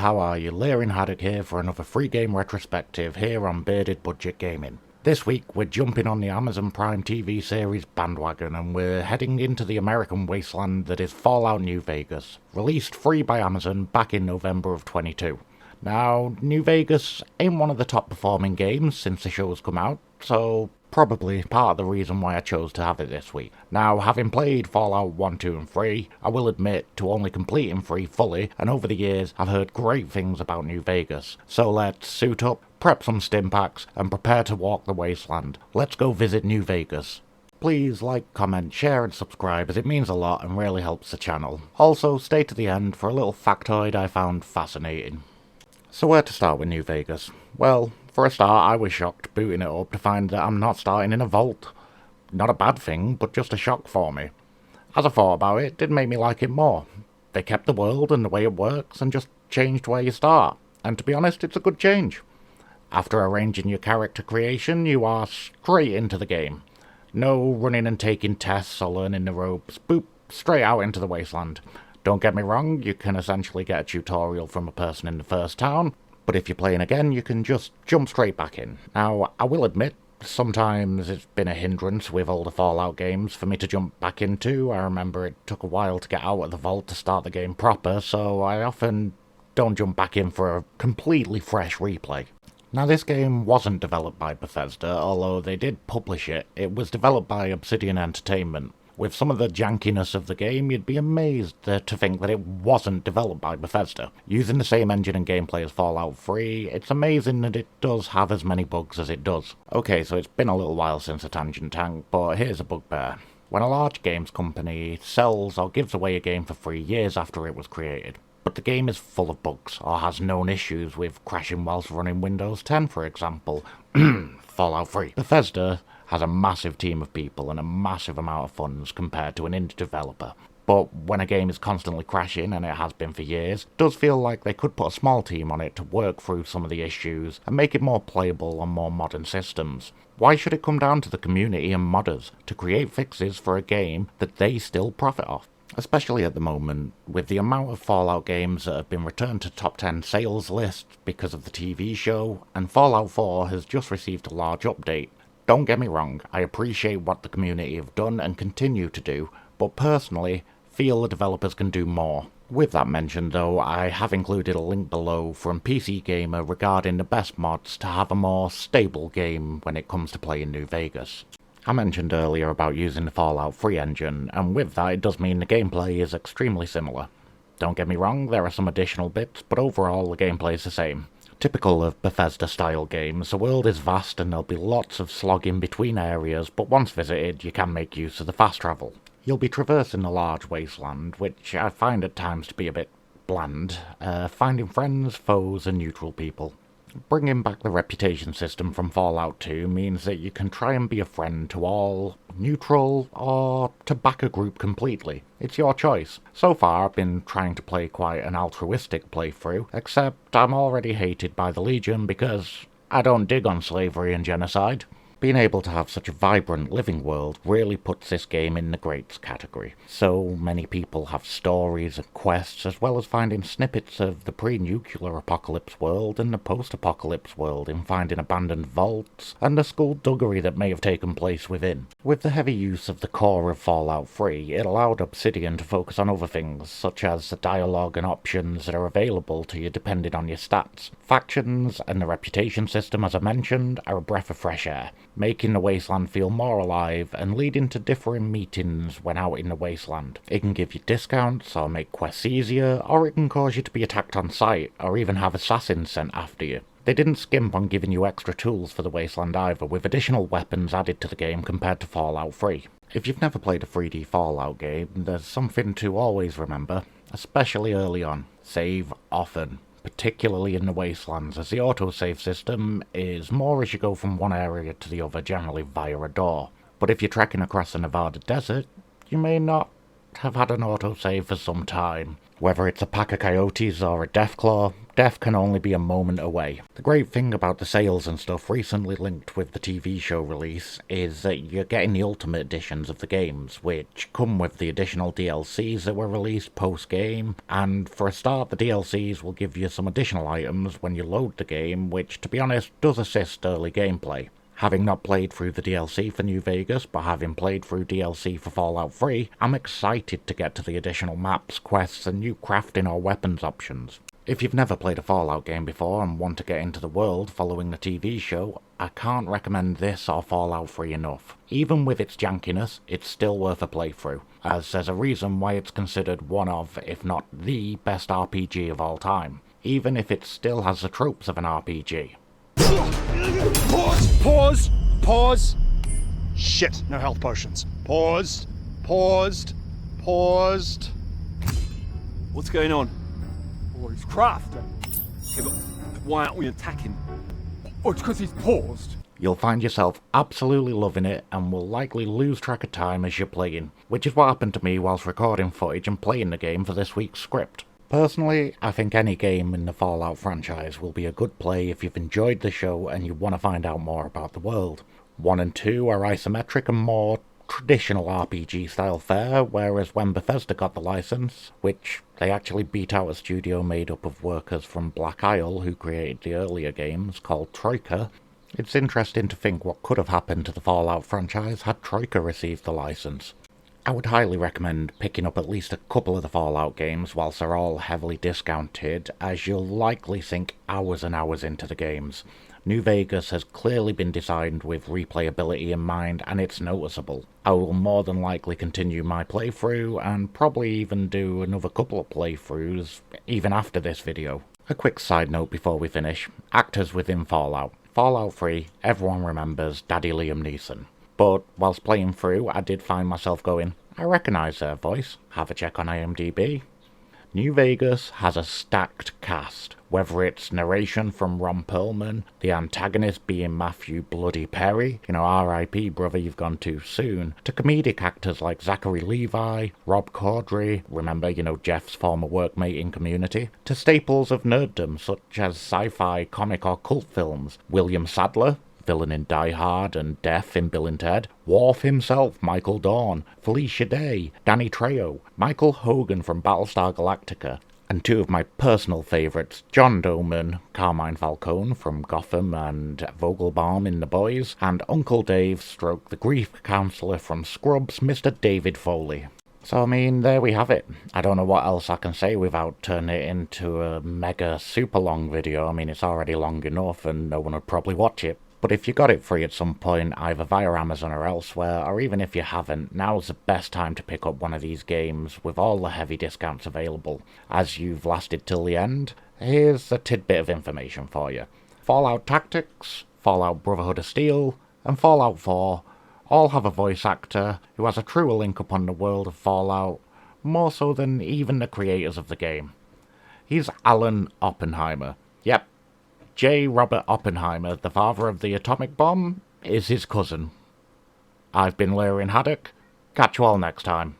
how are you? Leering Haddock here for another free game retrospective here on Bearded Budget Gaming. This week we're jumping on the Amazon Prime TV series bandwagon and we're heading into the American wasteland that is Fallout New Vegas, released free by Amazon back in November of 22. Now, New Vegas ain't one of the top performing games since the show's come out, so probably part of the reason why I chose to have it this week. Now, having played Fallout 1, 2 and 3, I will admit to only completing 3 fully, and over the years I've heard great things about New Vegas. So let's suit up, prep some stim-packs, and prepare to walk the wasteland. Let's go visit New Vegas. Please like, comment, share and subscribe as it means a lot and really helps the channel. Also, stay to the end for a little factoid I found fascinating. So where to start with New Vegas? Well, for a start, I was shocked booting it up to find that I'm not starting in a vault. Not a bad thing, but just a shock for me. As I thought about it, it did make me like it more. They kept the world and the way it works and just changed where you start. And to be honest, it's a good change. After arranging your character creation, you are straight into the game. No running and taking tests or learning the ropes. Boop, straight out into the wasteland. Don't get me wrong, you can essentially get a tutorial from a person in the first town, but if you're playing again, you can just jump straight back in. Now, I will admit, sometimes it's been a hindrance with older Fallout games for me to jump back into. I remember it took a while to get out of the vault to start the game proper, so I often don't jump back in for a completely fresh replay. Now, this game wasn't developed by Bethesda, although they did publish it. It was developed by Obsidian Entertainment. With some of the jankiness of the game, you'd be amazed to think that it wasn't developed by Bethesda. Using the same engine and gameplay as Fallout 3, it's amazing that it does have as many bugs as it does. Okay, so it's been a little while since a tangent tank, but here's a bugbear. When a large games company sells or gives away a game for free years after it was created, but the game is full of bugs or has known issues with crashing whilst running Windows 10, for example, Fallout 3. Bethesda has a massive team of people and a massive amount of funds compared to an indie developer. But when a game is constantly crashing, and it has been for years, it does feel like they could put a small team on it to work through some of the issues and make it more playable on more modern systems. Why should it come down to the community and modders to create fixes for a game that they still profit off? Especially at the moment, with the amount of Fallout games that have been returned to top 10 sales lists because of the TV show, and Fallout 4 has just received a large update. Don't get me wrong, I appreciate what the community have done and continue to do, but personally, feel the developers can do more. With that mentioned though, I have included a link below from PC Gamer regarding the best mods to have a more stable game when it comes to playing New Vegas. I mentioned earlier about using the Fallout 3 engine, and with that it does mean the gameplay is extremely similar. Don't get me wrong, there are some additional bits, but overall the gameplay is the same. Typical of Bethesda-style games, the world is vast and there'll be lots of slogging between areas, but once visited, you can make use of the fast travel. You'll be traversing a large wasteland, which I find at times to be a bit bland, finding friends, foes and neutral people. Bringing back the reputation system from Fallout 2 means that you can try and be a friend to all, neutral, or to back a group completely. It's your choice. So far I've been trying to play quite an altruistic playthrough, except I'm already hated by the Legion because I don't dig on slavery and genocide. Being able to have such a vibrant living world really puts this game in the greats category. So many people have stories and quests, as well as finding snippets of the pre-nuclear apocalypse world and the post-apocalypse world in finding abandoned vaults and the skullduggery that may have taken place within. With the heavy use of the core of Fallout 3, it allowed Obsidian to focus on other things, such as the dialogue and options that are available to you depending on your stats. Factions and the reputation system, as I mentioned, are a breath of fresh air, making the wasteland feel more alive and leading to differing meetings when out in the wasteland. It can give you discounts or make quests easier, or it can cause you to be attacked on sight or even have assassins sent after you. They didn't skimp on giving you extra tools for the wasteland either, with additional weapons added to the game compared to Fallout 3. If you've never played a 3D Fallout game, there's something to always remember, especially early on. Save often. Particularly in the wastelands, as the autosave system is more as you go from one area to the other, generally via a door. But if you're trekking across the Nevada desert, you may not have had an autosave for some time. Whether it's a pack of coyotes or a deathclaw, death can only be a moment away. The great thing about the sales and stuff recently linked with the TV show release is that you're getting the ultimate editions of the games, which come with the additional DLCs that were released post-game, and for a start the DLCs will give you some additional items when you load the game, which to be honest does assist early gameplay. Having not played through the DLC for New Vegas, but having played through DLC for Fallout 3, I'm excited to get to the additional maps, quests, and new crafting or weapons options. If you've never played a Fallout game before and want to get into the world following the TV show, I can't recommend this or Fallout 3 enough. Even with its jankiness, it's still worth a playthrough, as there's a reason why it's considered one of, if not the best RPG of all time, even if it still has the tropes of an RPG. Pause! Shit, no health potions. Paused. What's going on? Oh, he's crafting. Yeah, but why aren't we attacking? Oh, it's because he's paused. You'll find yourself absolutely loving it and will likely lose track of time as you're playing, which is what happened to me whilst recording footage and playing the game for this week's script. Personally, I think any game in the Fallout franchise will be a good play if you've enjoyed the show and you want to find out more about the world. 1 and 2 are isometric and more traditional RPG style fare, whereas when Bethesda got the license, which they actually beat out a studio made up of workers from Black Isle who created the earlier games called Troika, it's interesting to think what could have happened to the Fallout franchise had Troika received the license. I would highly recommend picking up at least a couple of the Fallout games whilst they're all heavily discounted, as you'll likely sink hours and hours into the games. New Vegas has clearly been designed with replayability in mind, and it's noticeable. I will more than likely continue my playthrough, and probably even do another couple of playthroughs, even after this video. A quick side note before we finish. Actors within Fallout. Fallout 3, everyone remembers Daddy Liam Neeson. But whilst playing through, I did find myself going, I recognise their voice. Have a check on IMDb. New Vegas has a stacked cast, whether it's narration from Ron Perlman, the antagonist being Matthew Bloody Perry, R.I.P. brother, you've gone too soon, to comedic actors like Zachary Levi, Rob Corddry, remember, Jeff's former workmate in Community, to staples of nerddom such as sci-fi, comic or cult films, William Sadler, villain in Die Hard and Death in Bill and Ted, Worf himself, Michael Dorn, Felicia Day, Danny Trejo, Michael Hogan from Battlestar Galactica, and 2 of my personal favourites, John Doman, Carmine Falcone from Gotham and Vogelbaum in The Boys, and Uncle Dave / the grief counsellor from Scrubs, Mr. David Foley. So there we have it. I don't know what else I can say without turning it into a mega super long video. It's already long enough and no one would probably watch it. But if you got it free at some point, either via Amazon or elsewhere, or even if you haven't, now's the best time to pick up one of these games with all the heavy discounts available. As you've lasted till the end, here's a tidbit of information for you. Fallout Tactics, Fallout Brotherhood of Steel, and Fallout 4 all have a voice actor who has a truer link upon the world of Fallout, more so than even the creators of the game. He's Alan Oppenheimer. Yep. J. Robert Oppenheimer, the father of the atomic bomb, is his cousin. I've been Larry Haddock. Catch you all next time.